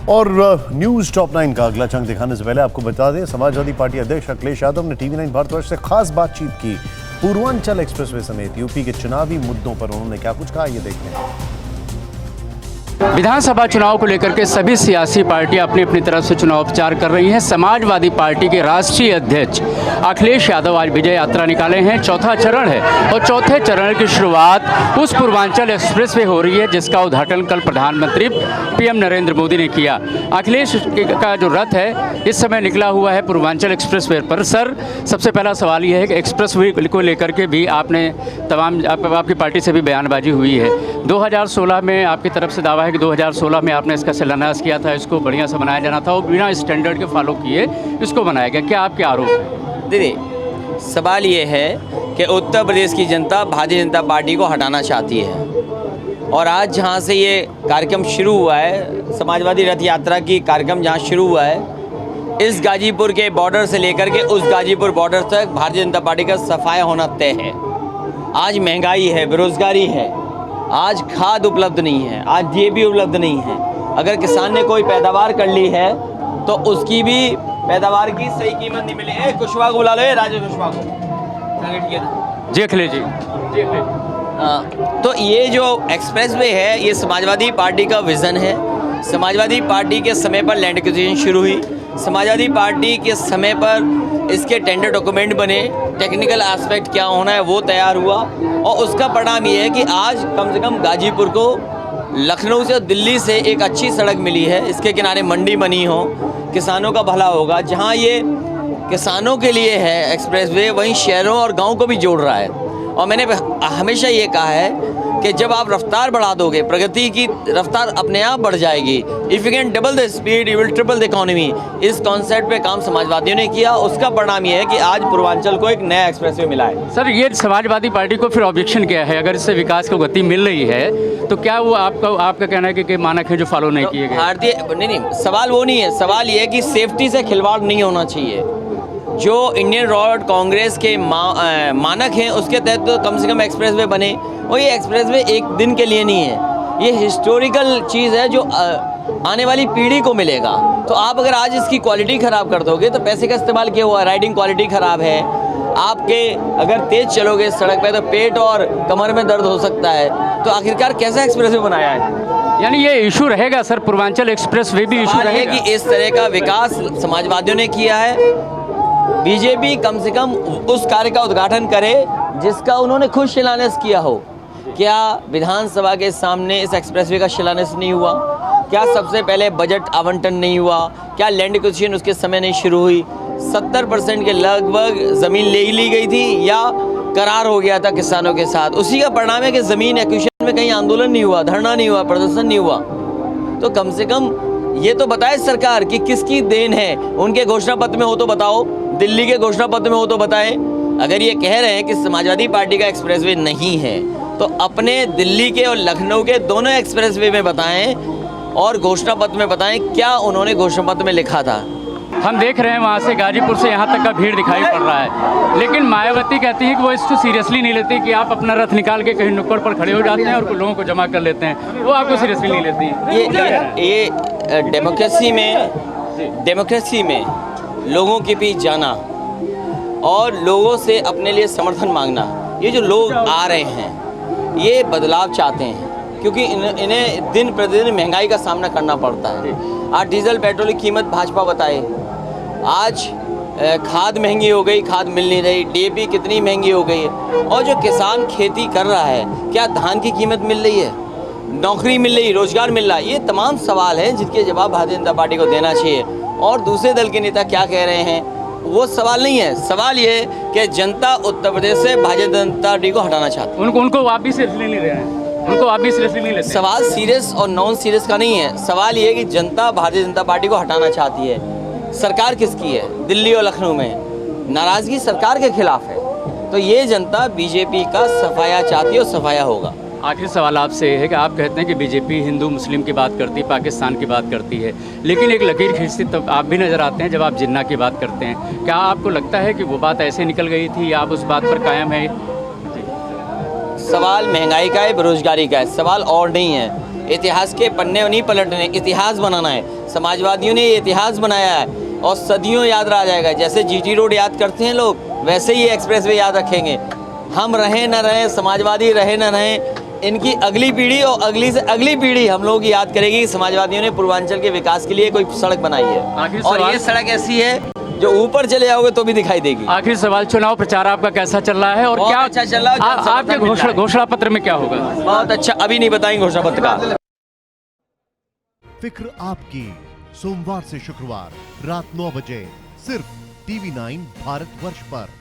और news top 9 का अगला चंक दिखाने से पहले आपको बता दें, समाजवादी पार्टी अध्यक्ष अखिलेश यादव ने TV9 भारतवर्ष से खास बातचीत की। पूर्वांचल एक्सप्रेसवे समेत यूपी के चुनावी मुद्दों पर उन्होंने क्या कुछ कहा, ये देखते हैं। विधानसभा चुनाव को लेकर के सभी सियासी पार्टियां अपनी अपनी तरफ से चुनाव प्रचार कर रही हैं। समाजवादी पार्टी के राष्ट्रीय अध्यक्ष अखिलेश यादव आज विजय यात्रा निकाले हैं। चौथा चरण है और चौथे चरण की शुरुआत उस पूर्वांचल एक्सप्रेसवे हो रही है जिसका उद्घाटन कल प्रधानमंत्री PM नरेंद्र मोदी ने किया। अखिलेश का जो रथ है इस समय निकला हुआ है पूर्वांचल एक्सप्रेसवे पर। सर, सबसे पहला सवाल ये है कि एक्सप्रेसवे को लेकर के भी आपने तमाम आपकी पार्टी से भी बयानबाजी हुई है। 2016 में आपकी तरफ से दावा है कि 2016 में आपने इसका शिलान्यास किया था, इसको बढ़िया से बनाया जाना था और बिना स्टैंडर्ड के फॉलो किए इसको बनाया गया। क्या आपके आरोप है? देखिए, सवाल ये है कि उत्तर प्रदेश की जनता भारतीय जनता पार्टी को हटाना चाहती है और आज जहाँ से ये कार्यक्रम शुरू हुआ है, समाजवादी रथ यात्रा की कार्यक्रम जहाँ शुरू हुआ है, इस गाजीपुर के बॉर्डर से लेकर के उस गाजीपुर बॉर्डर तक भारतीय जनता पार्टी का सफाया होना तय है। आज महंगाई है, बेरोजगारी है, आज खाद उपलब्ध नहीं है, आज DAP उपलब्ध नहीं है। अगर किसान ने कोई पैदावार कर ली है तो उसकी भी पैदावार की सही कीमत नहीं मिली है। कुशवाहा को बुला लो, राजेश कुशवाहा को। जी अखिलेश जी, तो ये जो एक्सप्रेसवे है ये समाजवादी पार्टी का विज़न है। समाजवादी पार्टी के समय पर लैंड एक्विजिशन शुरू हुई, समाजवादी पार्टी के समय पर इसके टेंडर डॉक्यूमेंट बने, टेक्निकल एस्पेक्ट क्या होना है वो तैयार हुआ और उसका परिणाम ये है कि आज कम से कम गाजीपुर को लखनऊ से दिल्ली से एक अच्छी सड़क मिली है। इसके किनारे मंडी बनी हो, किसानों का भला होगा। जहाँ ये किसानों के लिए है एक्सप्रेसवे, वहीं शहरों और गाँव को भी जोड़ रहा है। और मैंने हमेशा ये कहा है कि जब आप रफ्तार बढ़ा दोगे, प्रगति की रफ्तार अपने आप बढ़ जाएगी। If you can double the speed you will triple the economy. इस कॉन्सेप्ट पे काम समाजवादियों ने किया, उसका परिणाम ये है कि आज पूर्वांचल को एक नया एक्सप्रेसवे मिला है। सर, ये समाजवादी पार्टी को फिर ऑब्जेक्शन क्या है? अगर इससे विकास को गति मिल रही है तो क्या वो आपका कहना है कि मानक है जो फॉलो नहीं किए गए? भारतीय नहीं, सवाल वो नहीं है। सवाल ये है कि सेफ्टी से खिलवाड़ नहीं होना चाहिए। जो इंडियन रोड कांग्रेस के मानक हैं उसके तहत तो कम से कम एक्सप्रेसवे बने। और ये एक्सप्रेसवे एक दिन के लिए नहीं है, ये हिस्टोरिकल चीज़ है जो आने वाली पीढ़ी को मिलेगा। तो आप अगर आज इसकी क्वालिटी ख़राब कर दोगे तो पैसे का इस्तेमाल किया हुआ, राइडिंग क्वालिटी ख़राब है आपके, अगर तेज़ चलोगे सड़क पे तो पेट और कमर में दर्द हो सकता है। तो आखिरकार कैसा एक्सप्रेसवे बनाया है? यानी ये इशू रहेगा सर, पूर्वांचल एक्सप्रेसवे भी इशू रहेगा कि इस तरह का विकास समाजवादियों ने किया है। बीजेपी कम से कम उस कार्य का उद्घाटन करे जिसका उन्होंने खुद शिलान्यास किया हो। क्या विधानसभा के सामने इस एक्सप्रेसवे का शिलान्यास नहीं हुआ? क्या सबसे पहले बजट आवंटन नहीं हुआ? क्या लैंड एक्विजिशन उसके समय नहीं शुरू हुई? 70% के लगभग ज़मीन ले ली गई थी या करार हो गया था किसानों के साथ। उसी का परिणाम है कि ज़मीन एक्विजिशन में कहीं आंदोलन नहीं हुआ, धरना नहीं हुआ, प्रदर्शन नहीं हुआ। तो कम से कम ये तो बताए सरकार कि किसकी देन है। उनके घोषणा पत्र में हो तो बताओ, दिल्ली के घोषणा पत्र में हो तो बताएं। अगर ये कह रहे हैं कि समाजवादी पार्टी का एक्सप्रेसवे नहीं है तो अपने दिल्ली के और लखनऊ के दोनों एक्सप्रेसवे में बताएं और घोषणा पत्र में बताएं क्या उन्होंने घोषणा पत्र में लिखा था। हम देख रहे हैं वहाँ से गाजीपुर से यहाँ तक का भीड़ दिखाई पड़ रहा है, लेकिन मायावती कहती है कि वो इसको सीरियसली नहीं लेती कि आप अपना रथ निकाल के कहीं नुक्कड़ पर खड़े हो जाते हैं और लोगों को जमा कर लेते हैं, वो आपको सीरियसली नहीं लेती। ये डेमोक्रेसी में लोगों के बीच जाना और लोगों से अपने लिए समर्थन मांगना, ये जो लोग आ रहे हैं ये बदलाव चाहते हैं क्योंकि इन्हें दिन प्रतिदिन महंगाई का सामना करना पड़ता है। आज डीजल पेट्रोल की कीमत भाजपा बताए, आज खाद महंगी हो गई, खाद मिल नहीं रही, DAP कितनी महंगी हो गई है। और जो किसान खेती कर रहा है, क्या धान की कीमत मिल रही है, नौकरी मिल रही, रोजगार मिल रहा है? ये तमाम सवाल हैं जिनके जवाब भारतीय जनता पार्टी को देना चाहिए। और दूसरे दल के नेता क्या कह रहे हैं वो सवाल नहीं है। सवाल ये है कि जनता उत्तर प्रदेश से भारतीय जनता पार्टी को हटाना चाहती है। उनको आप भी सीरियसली नहीं ले रहे हैं, उनको आप भी सीरियसली नहीं लेते। सवाल सीरियस और नॉन सीरियस का नहीं है। सवाल ये है कि जनता भारतीय जनता पार्टी को हटाना चाहती है। सरकार किसकी है? दिल्ली और लखनऊ में नाराजगी सरकार के खिलाफ है। तो ये जनता बीजेपी का सफाया चाहती है और सफाया होगा। आखिरी सवाल आपसे है कि आप कहते हैं कि बीजेपी हिंदू मुस्लिम की बात करती है, पाकिस्तान की बात करती है, लेकिन एक लकीर खींचती तब आप भी नज़र आते हैं जब आप जिन्ना की बात करते हैं। क्या आपको लगता है कि वो बात ऐसे निकल गई थी या आप उस बात पर कायम है? सवाल महंगाई का है, बेरोजगारी का है, सवाल और नहीं है। इतिहास के पन्ने नहीं पलटने, इतिहास बनाना है। समाजवादियों ने ये इतिहास बनाया है और सदियों याद रह जाएगा। जैसे जीटी रोड याद करते हैं लोग, वैसे ही एक्सप्रेसवे याद रखेंगे। हम रहें न रहें, समाजवादी रहे न रहें, इनकी अगली पीढ़ी और अगली से अगली पीढ़ी हम लोग याद करेगी कि समाजवादियों ने पूर्वांचल के विकास के लिए कोई सड़क बनाई है। आखिर और सवाल- ये सड़क ऐसी है जो ऊपर चले जाओगे तो भी दिखाई देगी। आखिर सवाल, चुनाव प्रचार आपका कैसा चल रहा है और बहुत क्या अच्छा चल रहा है, आ- जल्द आपके समर्थन मिल रहा है। घोषणा पत्र में क्या होगा? बहुत अच्छा, अभी नहीं बताएंगे घोषणा पत्र का। फिक्र आपकी, सोमवार से शुक्रवार रात 9 बजे सिर्फ TV9 भारतवर्ष पर।